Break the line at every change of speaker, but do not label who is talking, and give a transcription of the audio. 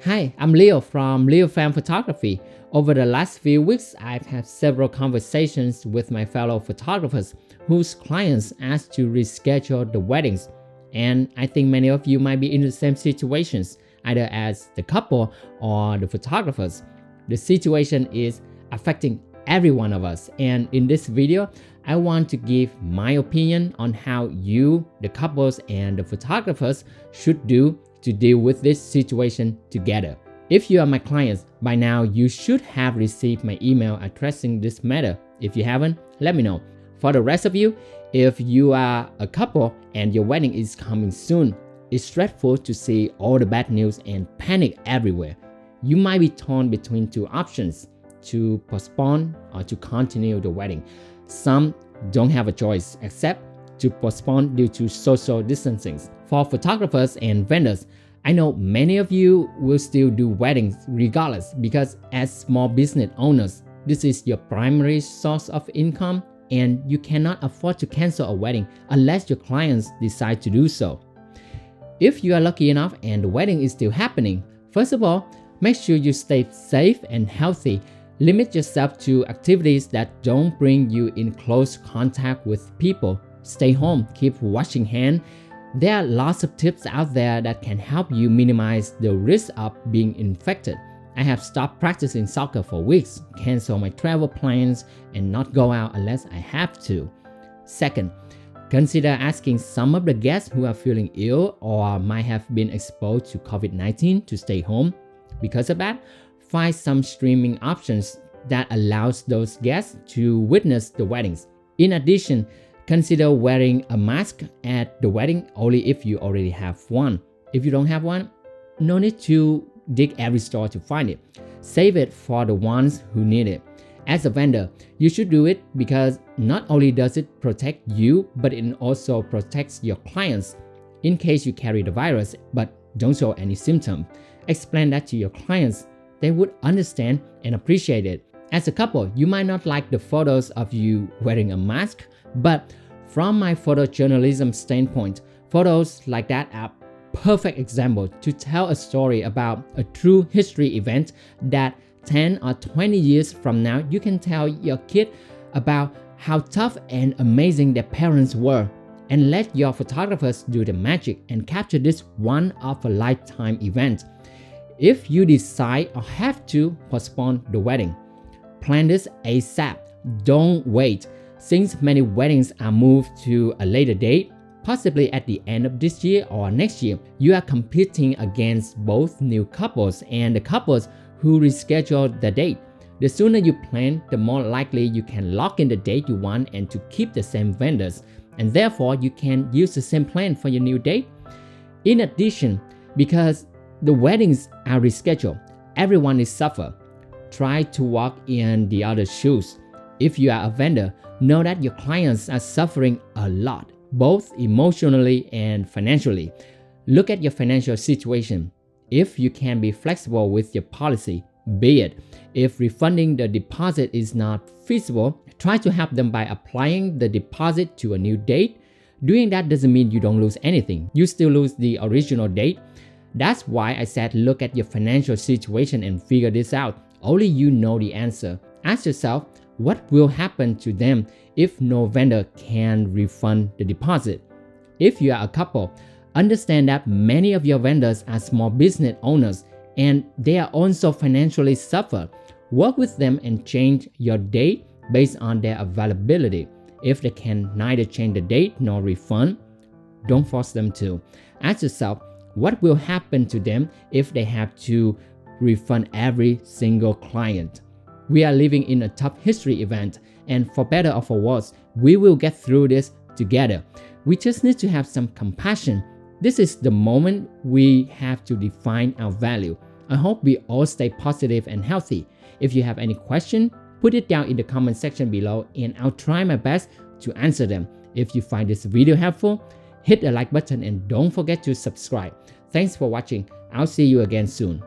Hi, I'm Leo from Leo Fan Photography. Over the last few weeks, I've had several conversations with my fellow photographers whose clients asked to reschedule the weddings. And I think many of you might be in the same situations, either as the couple or the photographers. The situation is affecting every one of us. And in this video, I want to give my opinion on how you, the couples, and the photographers should do to deal with this situation together. If you are my clients, by now you should have received my email addressing this matter. If you haven't, let me know. For the rest of you, if you are a couple and your wedding is coming soon, it's dreadful to see all the bad news and panic everywhere. You might be torn between two options, to postpone or to continue the wedding. Some don't have a choice except to postpone due to social distancing. For photographers and vendors, I know many of you will still do weddings regardless because as small business owners, this is your primary source of income and you cannot afford to cancel a wedding unless your clients decide to do so. If you are lucky enough and the wedding is still happening, first of all, make sure you stay safe and healthy. Limit yourself to activities that don't bring you in close contact with people. Stay home, keep washing hands. There are lots of tips out there that can help you minimize the risk of being infected. I have stopped practicing soccer for weeks, cancel my travel plans, and not go out unless I have to. Second, consider asking some of the guests who are feeling ill or might have been exposed to COVID-19 to stay home. Because of that, find some streaming options that allows those guests to witness the weddings. In addition, consider wearing a mask at the wedding only if you already have one. If you don't have one, no need to dig every store to find it. Save it for the ones who need it. As a vendor, you should do it because not only does it protect you, but it also protects your clients. In case you carry the virus but don't show any symptom, explain that to your clients. They would understand and appreciate it. As a couple, you might not like the photos of you wearing a mask, but from my photojournalism standpoint, photos like that are perfect example to tell a story about a true history event that 10 or 20 years from now you can tell your kid about how tough and amazing their parents were, and let your photographers do the magic and capture this one-of-a-lifetime event. If you decide or have to postpone the wedding, plan this ASAP. Don't wait. Since many weddings are moved to a later date, possibly at the end of this year or next year, you are competing against both new couples and the couples who rescheduled the date. The sooner you plan, the more likely you can lock in the date you want and to keep the same vendors, and therefore you can use the same plan for your new date. In addition, because the weddings are rescheduled, everyone is suffer. Try to walk in the other's shoes. If you are a vendor, know that your clients are suffering a lot, both emotionally and financially. Look at your financial situation. If you can be flexible with your policy, be it. If refunding the deposit is not feasible, try to help them by applying the deposit to a new date. Doing that doesn't mean you don't lose anything. You still lose the original date. That's why I said look at your financial situation and figure this out. Only you know the answer. Ask yourself, what will happen to them if no vendor can refund the deposit? If you are a couple, understand that many of your vendors are small business owners and they are also financially suffer. Work with them and change your date based on their availability. If they can neither change the date nor refund, don't force them to. Ask yourself, what will happen to them if they have to refund every single client? We are living in a tough history event, and for better or for worse, we will get through this together. We just need to have some compassion. This is the moment we have to define our value. I hope we all stay positive and healthy. If you have any question, put it down in the comment section below and I'll try my best to answer them. If you find this video helpful, hit the like button and don't forget to subscribe. Thanks for watching. I'll see you again soon.